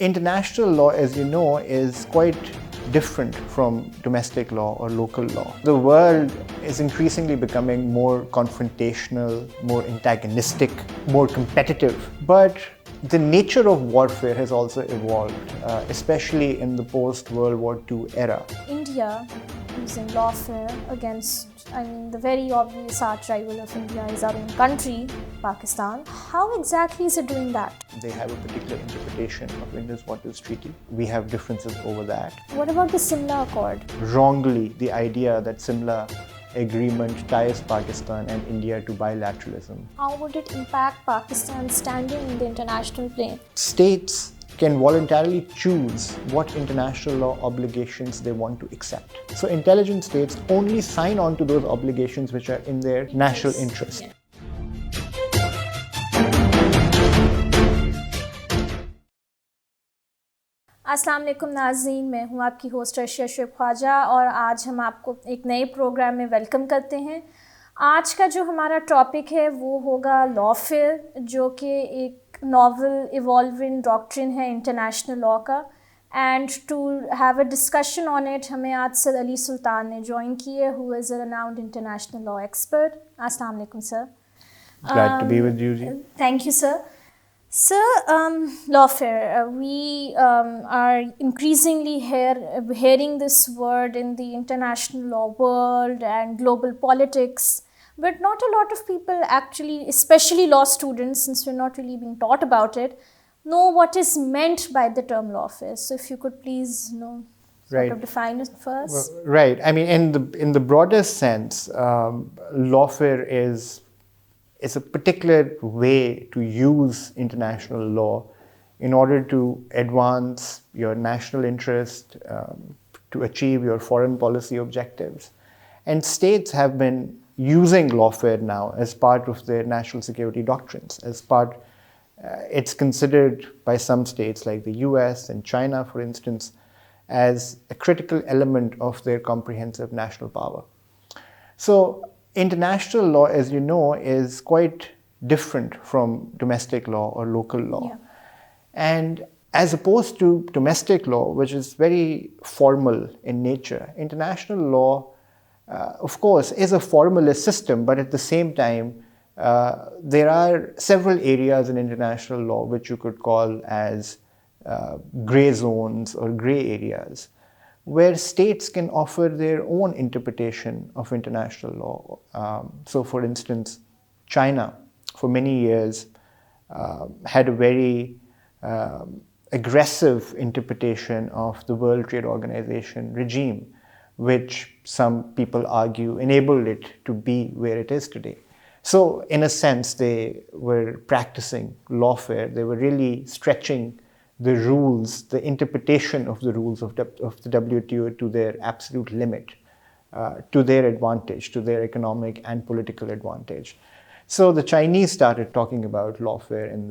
International law, as you know, is quite different from domestic law or local law. The world is increasingly becoming more confrontational, more antagonistic, more competitive. But the nature of warfare has also evolved, especially in the post-World War II era. India using lawfare against, the very obvious arch rival of India is our own country, Pakistan. How exactly is it doing that? They have a particular interpretation of Indus Waters Treaty. We have differences over that. What about the Simla Accord? Wrongly, the idea that Simla agreement ties Pakistan and India to bilateralism. How would it impact Pakistan's standing in the international plane? States can voluntarily choose what international law obligations they want to accept. So intelligent states only sign on to those obligations which are in their national interest. Yeah. अस्सलाम वालेकुम नाज़रीन, मैं हूँ आपकी host Arshia Khwaja और आज हम आपको एक नए प्रोग्राम में वेलकम करते हैं। आज का जो हमारा टॉपिक है वो होगा लॉफेयर, जो कि एक नॉवल इवॉल्विंग डॉक्ट्रिन है इंटरनेशनल लॉ का। And to have a discussion on it हमें आज सर अली सुल्तान ने ज्वाइन किए, who is a renowned international law expert. अस्सलाम वालेकुम sir. Glad to be with you, Ji. Thank you, sir. Sir, lawfare, we are increasingly hearing this word in the international law world and global politics, but not a lot of people actually, especially law students, since we're not really being taught about it, know what is meant by the term lawfare. So if you could please, sort of define it for us. Right. I mean, in the broadest sense, lawfare is a particular way to use international law in order to advance your national interest, to achieve your foreign policy objectives. And states have been using lawfare now as part of their national security doctrines. It's considered by some states like the US and China, for instance, as a critical element of their comprehensive national power. So, international law, as you know, is quite different from domestic law or local law. Yeah. And as opposed to domestic law, which is very formal in nature, international law, of course, is a formalist system, but at the same time, there are several areas in international law which you could call as gray zones or gray areas, where states can offer their own interpretation of international law. So, for instance, China, for many years, had a very aggressive interpretation of the World Trade Organization regime, which some people argue enabled it to be where it is today. So, in a sense, they were practicing lawfare. They were really stretching the rules, the interpretation of the rules of the WTO to their absolute limit, to their advantage, to their economic and political advantage. So the Chinese started talking about lawfare in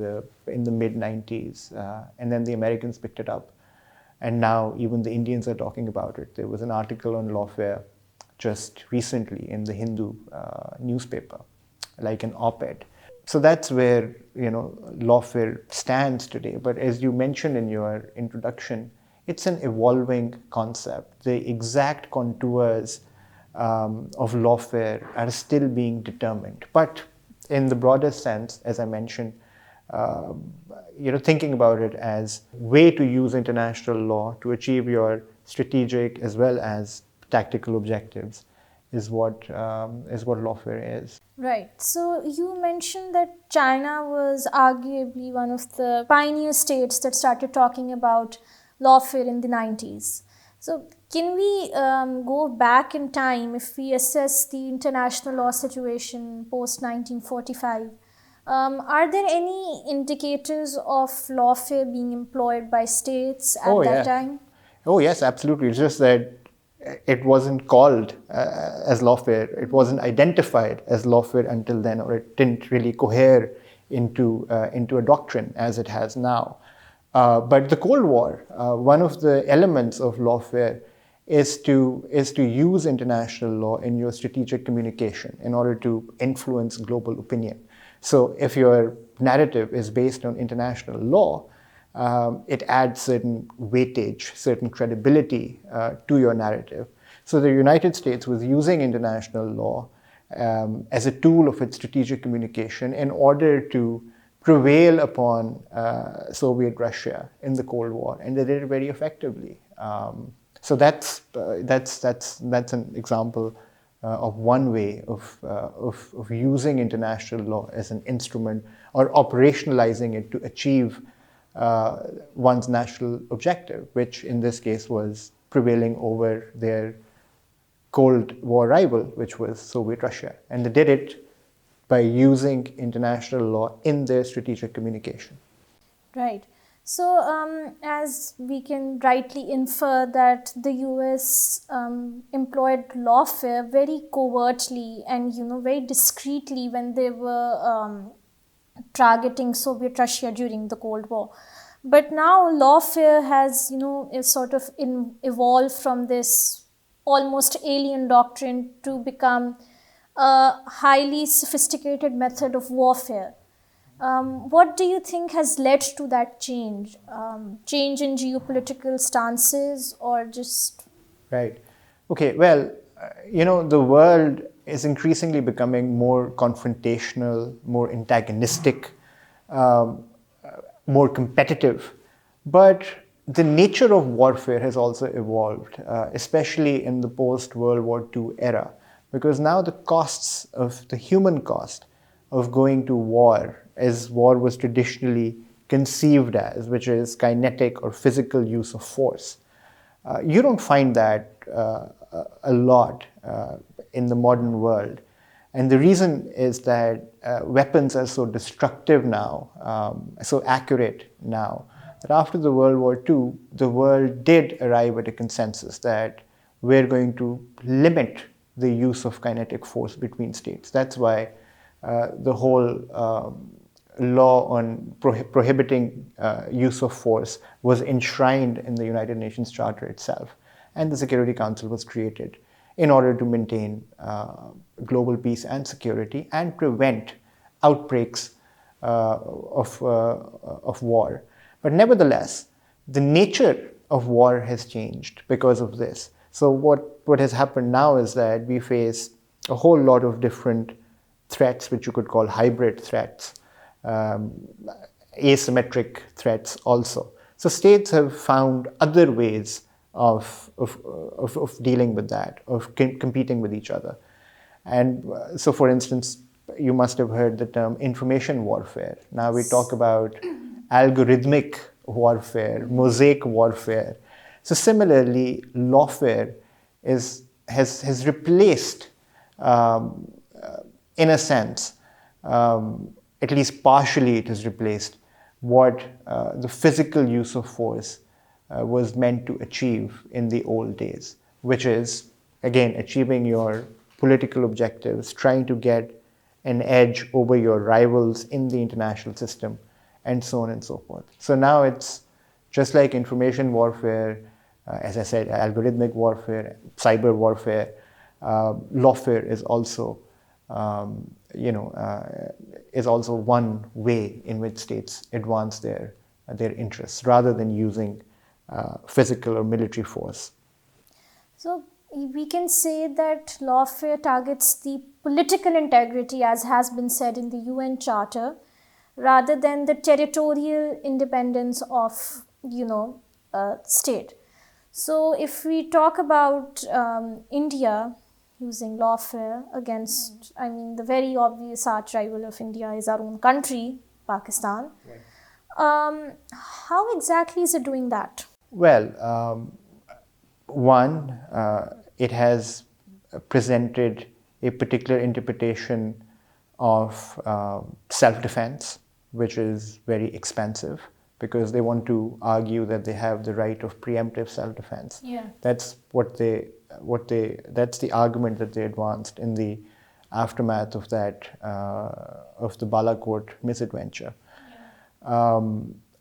the mid-90s, and then the Americans picked it up. And now even the Indians are talking about it. There was an article on lawfare just recently in the Hindu newspaper, like an op-ed. So that's where, lawfare stands today. But as you mentioned in your introduction, it's an evolving concept. The exact contours of lawfare are still being determined. But in the broadest sense, as I mentioned, thinking about it as a way to use international law to achieve your strategic as well as tactical objectives is what lawfare is. Right. So you mentioned that China was arguably one of the pioneer states that started talking about lawfare in the 90s. So can we go back in time if we assess the international law situation post 1945? Are there any indicators of lawfare being employed by states at that time? Oh yes, absolutely. It's just that it wasn't called as lawfare. It wasn't identified as lawfare until then, or it didn't really cohere into a doctrine as it has now. But the Cold War, one of the elements of lawfare is to use international law in your strategic communication in order to influence global opinion. So if your narrative is based on international law, it adds certain weightage, certain credibility to your narrative. So the United States was using international law as a tool of its strategic communication in order to prevail upon Soviet Russia in the Cold War, and they did it very effectively. So that's an example of one way of using international law as an instrument or operationalizing it to achieve one's national objective, which in this case was prevailing over their Cold War rival, which was Soviet Russia. And they did it by using international law in their strategic communication. Right. So, as we can rightly infer that the US employed lawfare very covertly and, very discreetly when they were targeting Soviet Russia during the Cold War. But now lawfare has, is sort of evolved from this almost alien doctrine to become a highly sophisticated method of warfare. What do you think has led to that change? Change in geopolitical stances or just... Right. Okay, well, the world is increasingly becoming more confrontational, more antagonistic, more competitive. But the nature of warfare has also evolved, especially in the post-World War II era, because now the human cost of going to war, as war was traditionally conceived as, which is kinetic or physical use of force. You don't find that a lot in the modern world. And the reason is that weapons are so destructive now, so accurate now, that after the World War II, the world did arrive at a consensus that we're going to limit the use of kinetic force between states. That's why the whole law on prohibiting use of force was enshrined in the United Nations Charter itself. And the Security Council was created in order to maintain global peace and security and prevent outbreaks of war. But nevertheless, the nature of war has changed because of this. So what has happened now is that we face a whole lot of different threats, which you could call hybrid threats, asymmetric threats also. So states have found other ways of dealing with that, of competing with each other. And so, for instance, you must have heard the term information warfare. Now we talk about algorithmic warfare, mosaic warfare. So similarly, lawfare has replaced, in a sense, at least partially it has replaced what the physical use of force was meant to achieve in the old days, which is, again, achieving your political objectives, trying to get an edge over your rivals in the international system, and so on and so forth. So now it's just like information warfare, as I said, algorithmic warfare, cyber warfare. Lawfare is also, is also one way in which states advance their interests rather than using physical or military force. So we can say that lawfare targets the political integrity, as has been said in the UN Charter, rather than the territorial independence of, a state. So if we talk about India using lawfare against, the very obvious arch rival of India is our own country, Pakistan. Right. How exactly is it doing that? Well, one, it has presented a particular interpretation of self-defense, which is very expensive because they want to argue that they have the right of preemptive self-defense. Yeah. That's that's the argument that they advanced in the aftermath of that, of the Balakot misadventure. Yeah.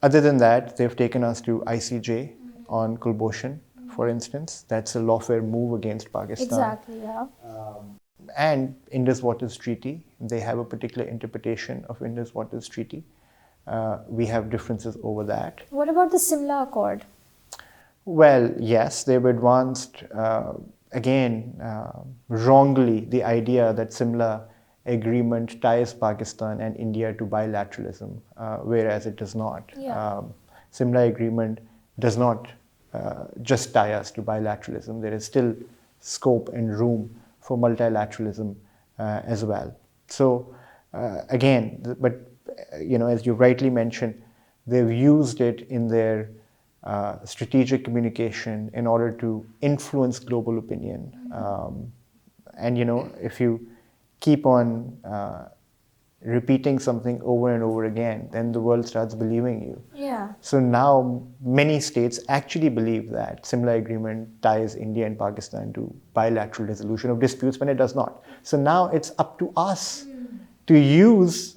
Other than that, they've taken us to ICJ on Kulbhushan, for instance. That's a lawfare move against Pakistan. Exactly, yeah. And Indus Waters Treaty, they have a particular interpretation of Indus Waters Treaty. we have differences over that. What about the Simla Accord? Well, yes, they've advanced, wrongly, the idea that Simla Agreement ties Pakistan and India to bilateralism, whereas it does not. Yeah. Simla Agreement does not just tie us to bilateralism. There is still scope and room for multilateralism as well. So as you rightly mentioned, they've used it in their strategic communication in order to influence global opinion. If you keep on repeating something over and over again, then the world starts believing you. Yeah. So now many states actually believe that Simla Agreement ties India and Pakistan to bilateral resolution of disputes when it does not. So now it's up to us to use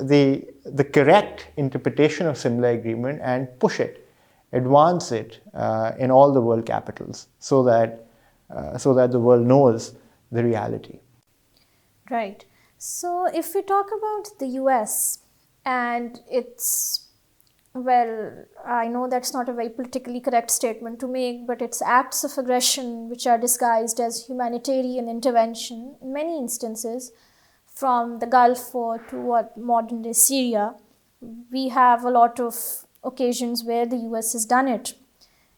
the correct interpretation of Simla Agreement and push it, advance it in all the world capitals, so that the world knows the reality. Right. So if we talk about the US and its, well, I know that's not a very politically correct statement to make, but its acts of aggression which are disguised as humanitarian intervention in many instances, from the Gulf War to what modern day Syria, we have a lot of occasions where the US has done it.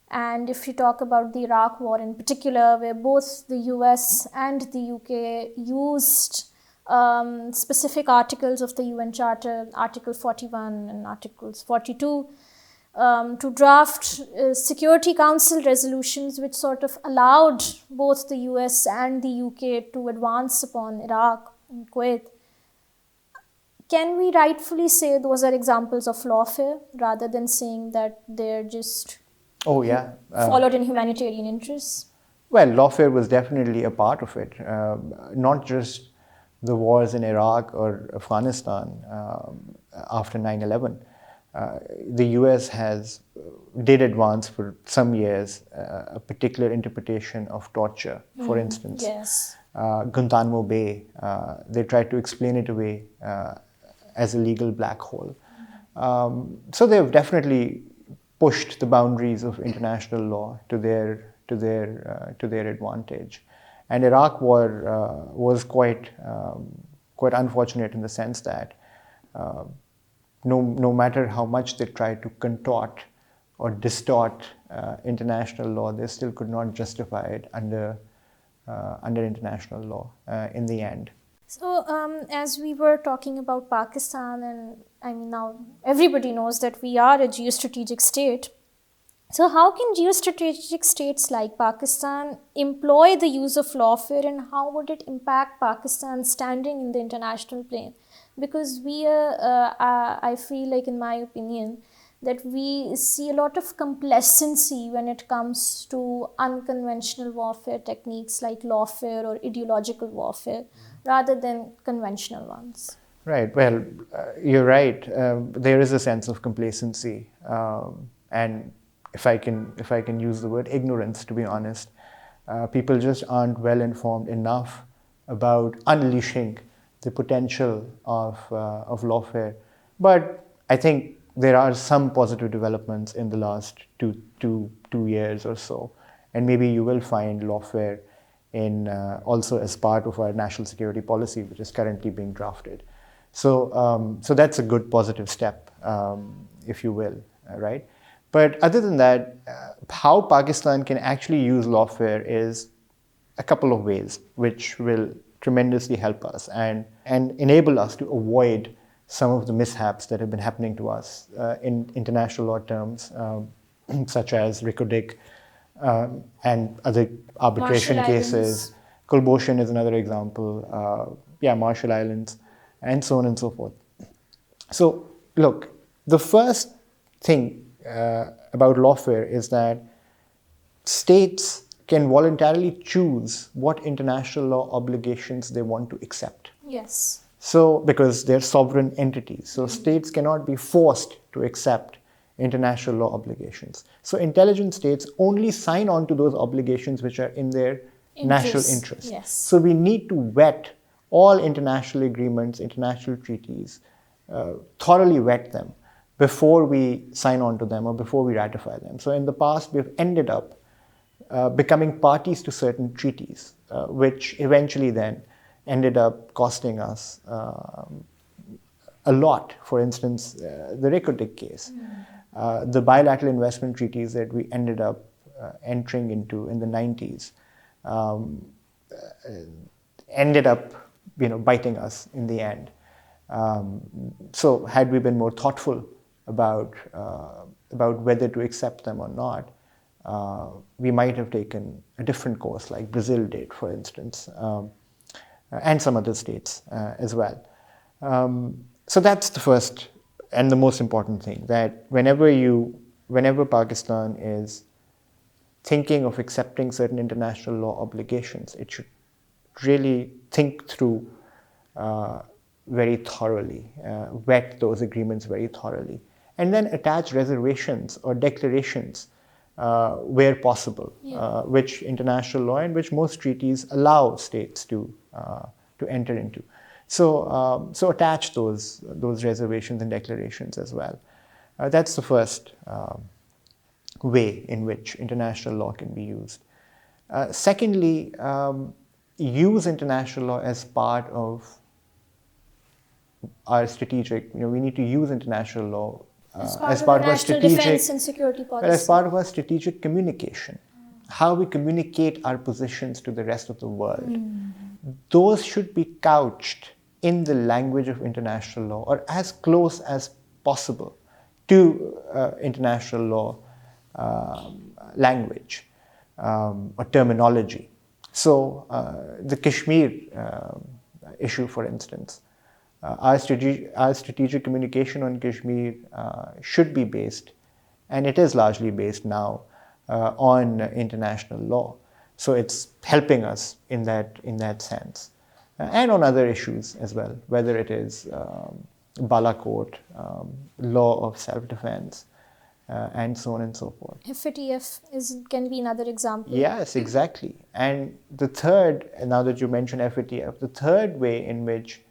And if you talk about the Iraq War in particular, where both the US and the UK used specific articles of the UN Charter, Article 41 and Articles 42, to draft Security Council resolutions which sort of allowed both the US and the UK to advance upon Iraq and Kuwait. Can we rightfully say those are examples of lawfare rather than saying that they're just followed in humanitarian interests? Well, lawfare was definitely a part of it, not just the wars in Iraq or Afghanistan after 9/11. The US did advance for some years a particular interpretation of torture, for instance. Yes. Guantanamo Bay, they tried to explain it away as a legal black hole. So they've definitely pushed the boundaries of international law to their advantage. And Iraq War was quite unfortunate in the sense that no matter how much they tried to contort or distort international law, they still could not justify it under international law in the end. So as we were talking about Pakistan, and I mean now everybody knows that we are a geostrategic state. So how can geostrategic states like Pakistan employ the use of lawfare, and how would it impact Pakistan's standing in the international plane? Because I feel like, in my opinion, that we see a lot of complacency when it comes to unconventional warfare techniques like lawfare or ideological warfare, rather than conventional ones. Right. Well, you're right. There is a sense of complacency, and if I can use the word ignorance, to be honest, people just aren't well informed enough about unleashing the potential of lawfare. But I think there are some positive developments in the last two years or so, and maybe you will find lawfare in also as part of our national security policy, which is currently being drafted. So that's a good positive step, if you will, right? But other than that, how Pakistan can actually use lawfare is a couple of ways, which will tremendously help us and enable us to avoid some of the mishaps that have been happening to us in international law terms, such as Ricodic and other arbitration Marshall cases. Culboshan is another example. Marshall Islands, and so on and so forth. So, look, the first thing about lawfare is that states can voluntarily choose what international law obligations they want to accept. Yes. So, because they're sovereign entities, so states cannot be forced to accept international law obligations. So, intelligent states only sign on to those obligations which are in their national interest. Yes. So, we need to vet all international agreements, international treaties, thoroughly vet them. before we sign on to them or before we ratify them. So in the past, we've ended up becoming parties to certain treaties, which eventually then ended up costing us a lot. For instance, the Rekotik case, the bilateral investment treaties that we ended up entering into in the 90s ended up, biting us in the end. So had we been more thoughtful about whether to accept them or not, we might have taken a different course, like Brazil did, for instance, and some other states as well. So that's the first and the most important thing, that whenever Pakistan is thinking of accepting certain international law obligations, it should really think through very thoroughly, vet those agreements very thoroughly, and then attach reservations or declarations where possible, which international law and which most treaties allow states to enter into. So attach those reservations and declarations as well. That's the first way in which international law can be used. Secondly, use international law as part of our strategic, we need to use international law as part of our strategic defense and security policy. As part of our strategic communication, how we communicate our positions to the rest of the world. Those should be couched in the language of international law, or as close as possible to international law language or terminology. So the Kashmir issue, for instance, our strategic communication on Kashmir should be based, and it is largely based now, on international law. So it's helping us in that sense, and on other issues as well, whether it is Balakot, law of self-defense, and so on and so forth. FATF can be another example. Yes, exactly. And the third, now that you mention FATF, the third way in which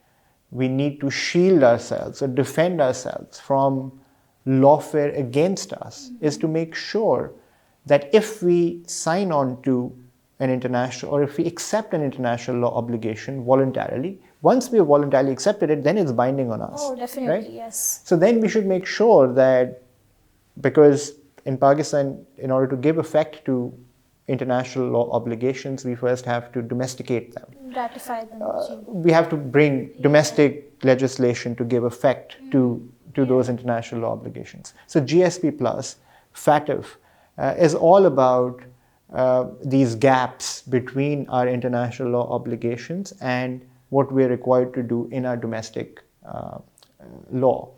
we need to shield ourselves or defend ourselves from lawfare against us is to make sure that if we sign on to an international, or if we accept an international law obligation voluntarily, once we have voluntarily accepted it, then it's binding on us. Oh, definitely, right? Yes. So then we should make sure that, because in Pakistan, in order to give effect to international law obligations, we first have to domesticate them. Ratify them. We have to bring domestic legislation to give effect to those international law obligations. So GSP plus, FATF, is all about these gaps between our international law obligations and what we're required to do in our domestic law.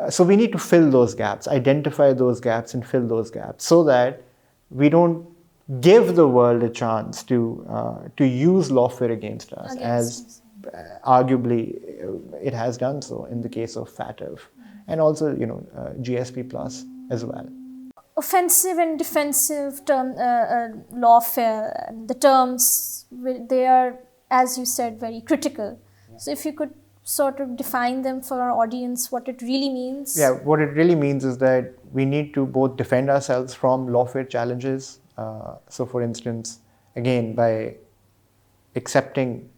So we need to fill those gaps, identify those gaps and fill those gaps, so that we don't give the world a chance to use lawfare against us, as arguably it has done so in the case of FATF, and also GSP plus as well. Offensive and defensive lawfare, the terms, they are, as you said, very critical. So if you could sort of define them for our audience, what it really means. Yeah, what it really means is that we need to both defend ourselves from lawfare challenges. So for instance, again, by accepting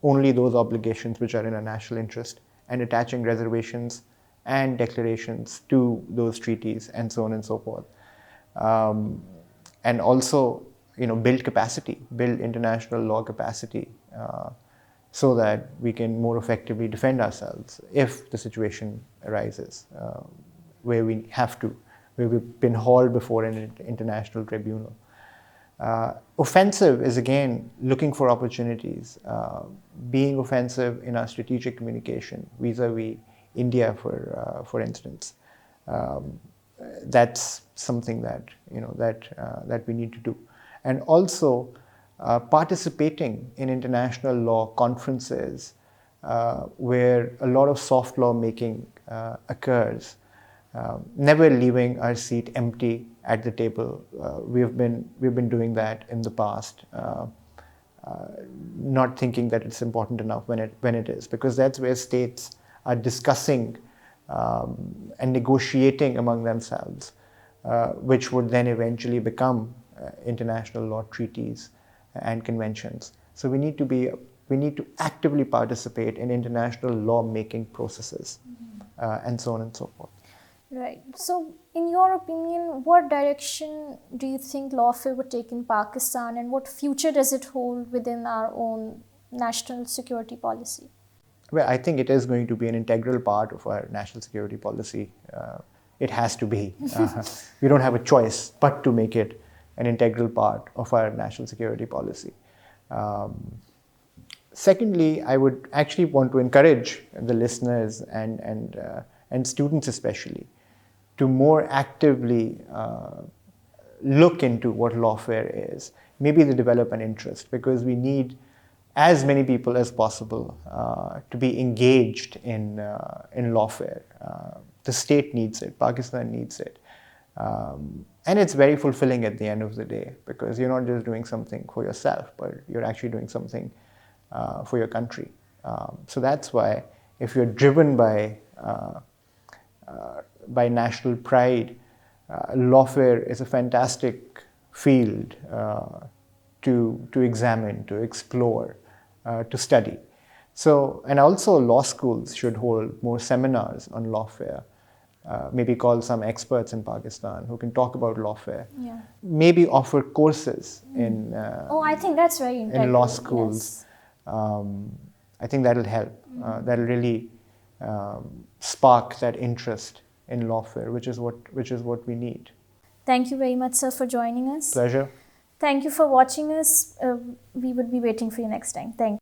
only those obligations which are in our national interest and attaching reservations and declarations to those treaties and so on and so forth. And also, build capacity, build international law capacity, so that we can more effectively defend ourselves if the situation arises where we have to, where we've been hauled before an international tribunal. Offensive is, again, looking for opportunities, being offensive in our strategic communication vis-a-vis India, for instance. That's something that that we need to do, and also participating in international law conferences where a lot of soft law making occurs. Never leaving our seat empty at the table. We've been doing that in the past, not thinking that it's important enough when it is, because that's where states are discussing and negotiating among themselves, which would then eventually become international law treaties and conventions. So we need to actively participate in international law-making processes, and so on and so forth. Right. So, in your opinion, what direction do you think lawfare would take in Pakistan, and what future does it hold within our own national security policy? Well, I think it is going to be an integral part of our national security policy. It has to be. We don't have a choice but to make it an integral part of our national security policy. Secondly, I would actually want to encourage the listeners and students especially to more actively look into what lawfare is. Maybe they develop an interest, because we need as many people as possible to be engaged in lawfare. The state needs it, Pakistan needs it. And it's very fulfilling at the end of the day, because you're not just doing something for yourself, but you're actually doing something for your country. So that's why, if you're driven by national pride, lawfare is a fantastic field to examine, to explore, to study. So, and also law schools should hold more seminars on lawfare. Maybe call some experts in Pakistan who can talk about lawfare. Yeah. Maybe offer courses in I think that's very integral. in law schools. Yes. I think that'll help. That'll really spark that interest in lawfare, which is what we need. Thank you very much, sir, for joining us. Pleasure. Thank you for watching us. We would be waiting for you next time. Thank you.